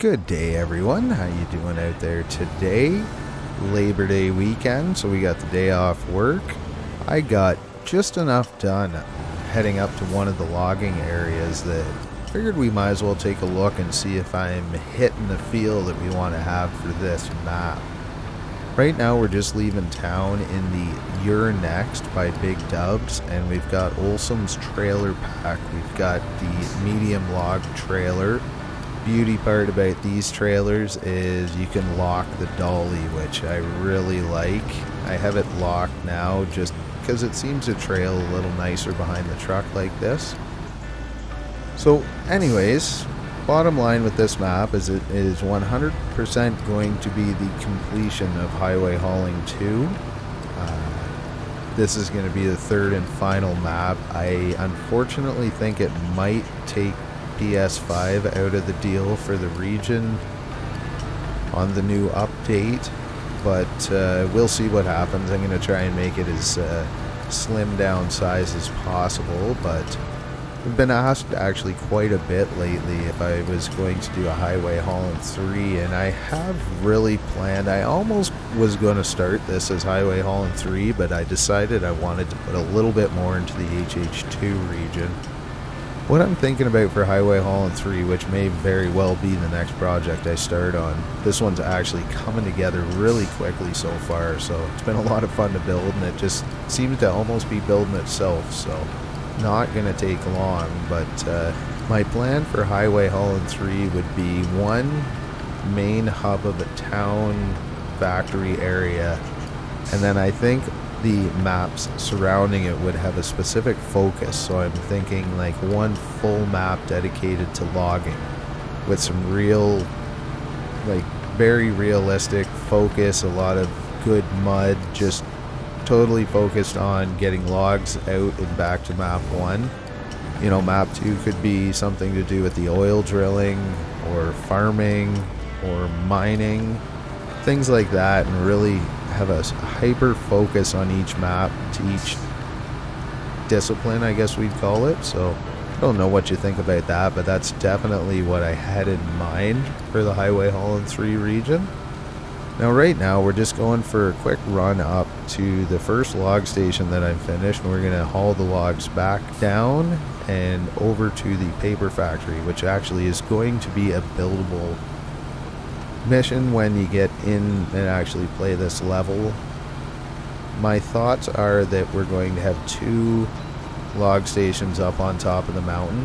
Good day, everyone. How you doing out there today? Labor Day weekend, so we got the day off work. I got just enough done heading up to one of the logging areas that figured we might as well take a look and see if I'm hitting the feel that we want to have for this map. Right now we're just leaving town in the You're Next by Big Dubs, and we've got Olsom's trailer pack. We've got the medium log trailer. Beauty part about these trailers is you can lock the dolly, which I really like. I have it locked now just because it seems to trail a little nicer behind the truck like this. So anyways, bottom line with this map is it is 100% going to be the completion of Highway Hauling 2. This is going to be the third and final map. I unfortunately think it might take PS5 out of the deal for the region on the new update, but we'll see what happens. I'm going to try and make it as slim down size as possible, but I've been asked actually quite a bit lately if I was going to do a Highway Haulin 3, and I have really planned. I almost was going to start this as Highway Haulin 3, but I decided I wanted to put a little bit more into the HH2 region. What I'm thinking about for Highway Haulin 3, which may very well be the next project I start on, this one's actually coming together really quickly so far, so it's been a lot of fun to build, and it just seems to almost be building itself, so not going to take long. But my plan for Highway Haulin 3 would be one main hub of a town factory area, and then I think the maps surrounding it would have a specific focus. So I'm thinking like one full map dedicated to logging with some real, like very realistic focus, a lot of good mud, just totally focused on getting logs out and back to map 1. You know, map 2 could be something to do with the oil drilling or farming or mining, things like that, and really have a hyper focus on each map to each discipline, I guess we'd call it. So I don't know what you think about that, but that's definitely what I had in mind for the Highway Haulin 3 region. Now right now we're just going for a quick run up to the first log station that I'm finished, and we're going to haul the logs back down and over to the paper factory, which actually is going to be a buildable mission when you get in and actually play this level. My thoughts are that we're going to have 2 log stations up on top of the mountain,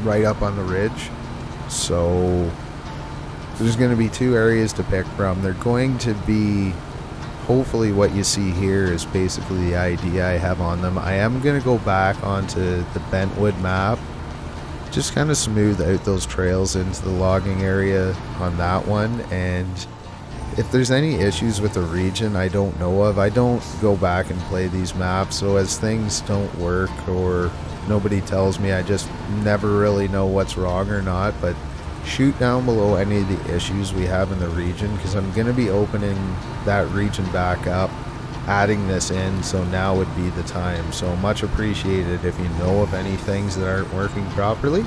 right up on the ridge. So there's going to be 2 areas to pick from. They're going to be, hopefully what you see here is basically the idea I have on them. I am going to go back onto the Bentwood map, just kind of smooth out those trails into the logging area on that one, and if there's any issues with the region I don't know of, I don't go back and play these maps, so as things don't work or nobody tells me, I just never really know what's wrong or not. But shoot down below any of the issues we have in the region, because I'm going to be opening that region back up, adding this in, so now would be the time. So much appreciated if you know of any things that aren't working properly.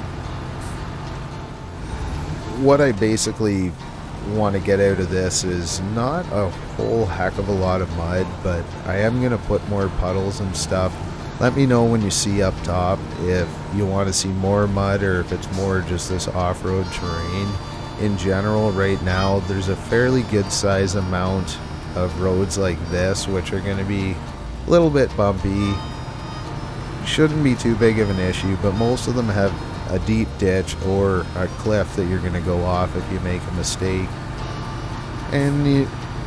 What I basically want to get out of this is not a whole heck of a lot of mud, but I am going to put more puddles and stuff. Let me know when you see up top if you want to see more mud or if it's more just this off-road terrain. In general, right now there's a fairly good size amount of roads like this, which are going to be a little bit bumpy. Shouldn't be too big of an issue, but most of them have a deep ditch or a cliff that you're going to go off if you make a mistake. And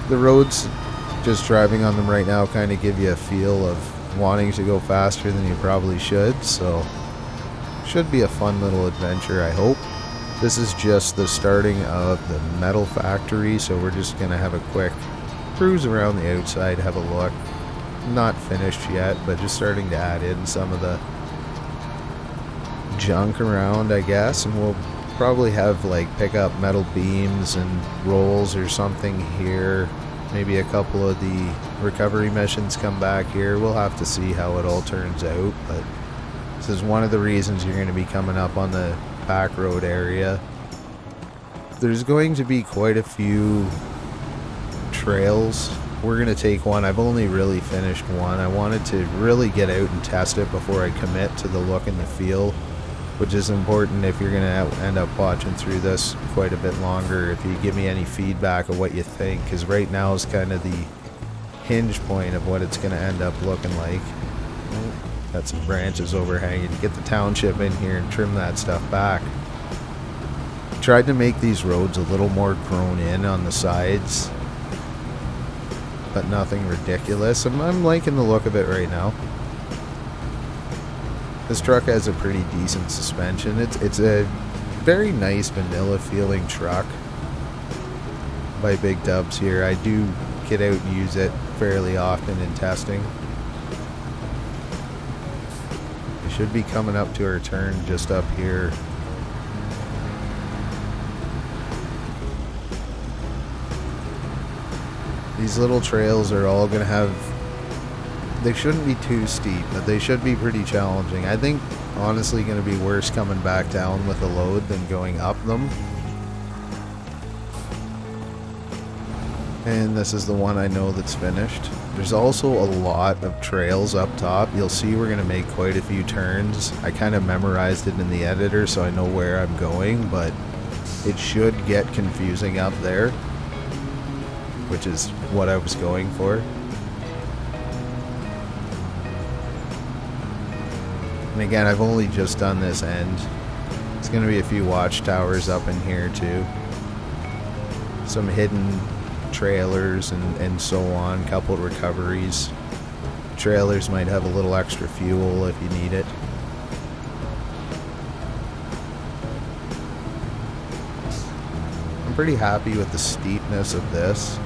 the roads, just driving on them right now, kind of give you a feel of wanting to go faster than you probably should. So should be a fun little adventure, I hope. This is just the starting of the metal factory, so we're just going to have a quick cruise around the outside, have a look. Not finished yet, but just starting to add in some of the junk around, I guess, and we'll probably have like pick up metal beams and rolls or something here. Maybe a couple of the recovery missions come back here. We'll have to see how it all turns out, but this is one of the reasons you're going to be coming up on the back road area. there's going to be quite a few trails. We're going to take one. I've only really finished one. I wanted to really get out and test it before I commit to the look and the feel, which is important if you're going to end up watching through this quite a bit longer. If you give me any feedback of what you think, because right now is kind of the hinge point of what it's going to end up looking like. Got some branches overhanging. Get the township in here and trim that stuff back. Tried to make these roads a little more grown in on the sides, but nothing ridiculous. I'm liking the look of it right now. This truck has a pretty decent suspension. It's a very nice vanilla feeling truck by Big Dubs here. I do get out and use it fairly often in testing. We should be coming up to our turn just up here. These little trails are all going to have, they shouldn't be too steep, but they should be pretty challenging. I think honestly going to be worse coming back down with a load than going up them. And this is the one I know that's finished. There's also a lot of trails up top. You'll see we're going to make quite a few turns. I kind of memorized it in the editor so I know where I'm going, but it should get confusing up there, which is what I was going for. And again, I've only just done this end. There's going to be a few watchtowers up in here too. Some hidden trailers and so on, coupled recoveries. Trailers might have a little extra fuel if you need it. I'm pretty happy with the steepness of this.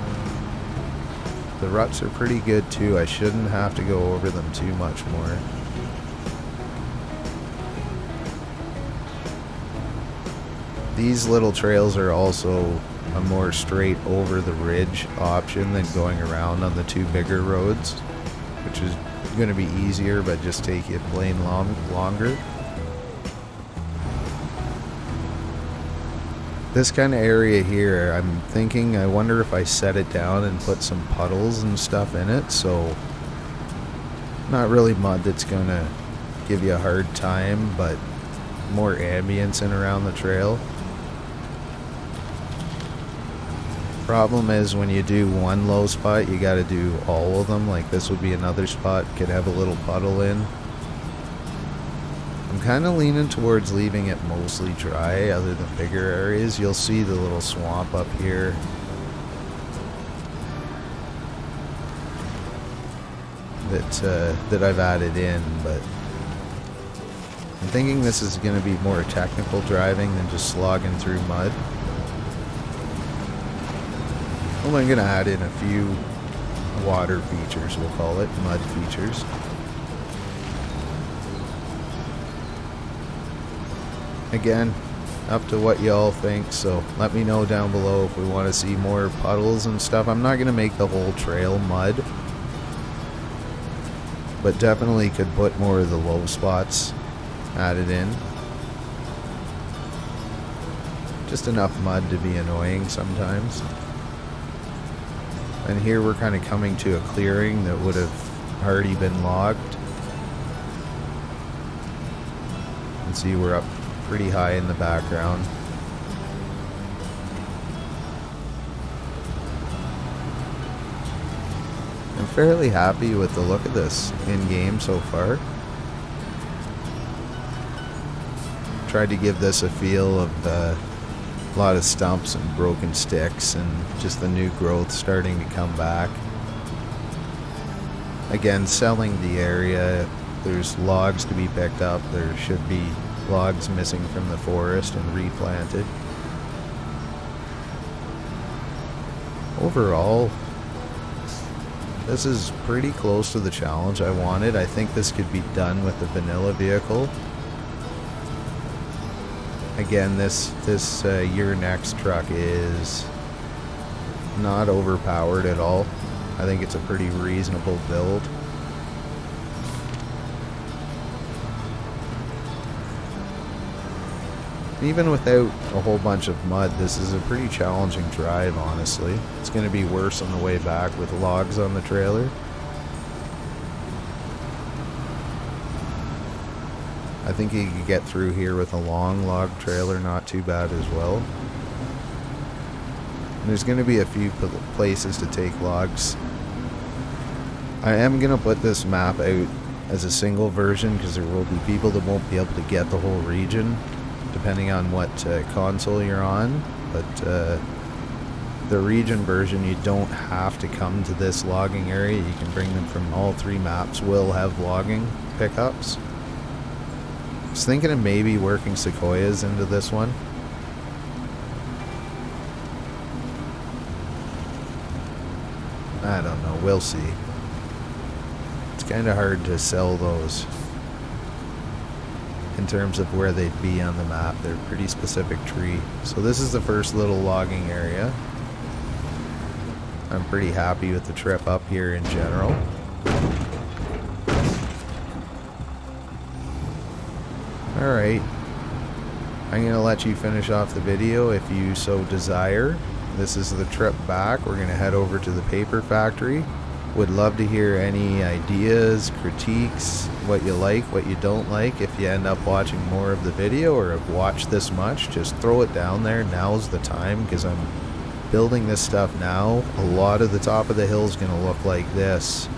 The ruts are pretty good too. I shouldn't have to go over them too much more. These little trails are also a more straight over the ridge option than going around on the two bigger roads, which is going to be easier but just take you plain longer. This kind of area here, I'm thinking, I wonder if I set it down and put some puddles and stuff in it, so not really mud that's going to give you a hard time, but more ambience in around the trail. Problem is when you do one low spot, you got to do all of them. Like this would be another spot, could have a little puddle in. I'm kind of leaning towards leaving it mostly dry other than bigger areas. You'll see the little swamp up here. That I've added in, but I'm thinking this is going to be more technical driving than just slogging through mud. I'm going to add in a few water features, we'll call it, mud features. Again, up to what y'all think, so let me know down below if we want to see more puddles and stuff. I'm not going to make the whole trail mud, but definitely could put more of the low spots added in. Just enough mud to be annoying sometimes. And here we're kind of coming to a clearing that would have already been logged. You can see we're up pretty high in the background. I'm fairly happy with the look of this in-game so far. Tried to give this a feel of a lot of stumps and broken sticks and just the new growth starting to come back. Again, selling the area, there's logs to be picked up. There should be logs missing from the forest and replanted. Overall, this is pretty close to the challenge I wanted. I think this could be done with the vanilla vehicle. Again, this Your Next truck is not overpowered at all. I think it's a pretty reasonable build. Even without a whole bunch of mud, this is a pretty challenging drive, honestly. It's going to be worse on the way back with logs on the trailer. I think you could get through here with a long log trailer, not too bad as well. And there's going to be a few places to take logs. I am going to put this map out as a single version because there will be people that won't be able to get the whole region, depending on what console you're on. But the region version, you don't have to come to this logging area. You can bring them from all 3 maps. Will have logging pickups. I was thinking of maybe working sequoias into this one. I don't know, we'll see. It's kind of hard to sell those in terms of where they'd be on the map. They're a pretty specific tree. So this is the first little logging area. I'm pretty happy with the trip up here in general. Alright, I'm going to let you finish off the video if you so desire. This is the trip back. We're going to head over to the paper factory. Would love to hear any ideas, critiques, what you like, what you don't like. If you end up watching more of the video or have watched this much, just throw it down there. Now's the time because I'm building this stuff now. A lot of the top of the hill is going to look like this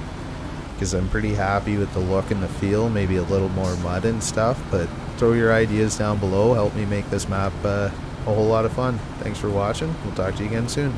because I'm pretty happy with the look and the feel. Maybe a little more mud and stuff, but throw your ideas down below. Help me make this map a whole lot of fun. Thanks for watching. We'll talk to you again soon.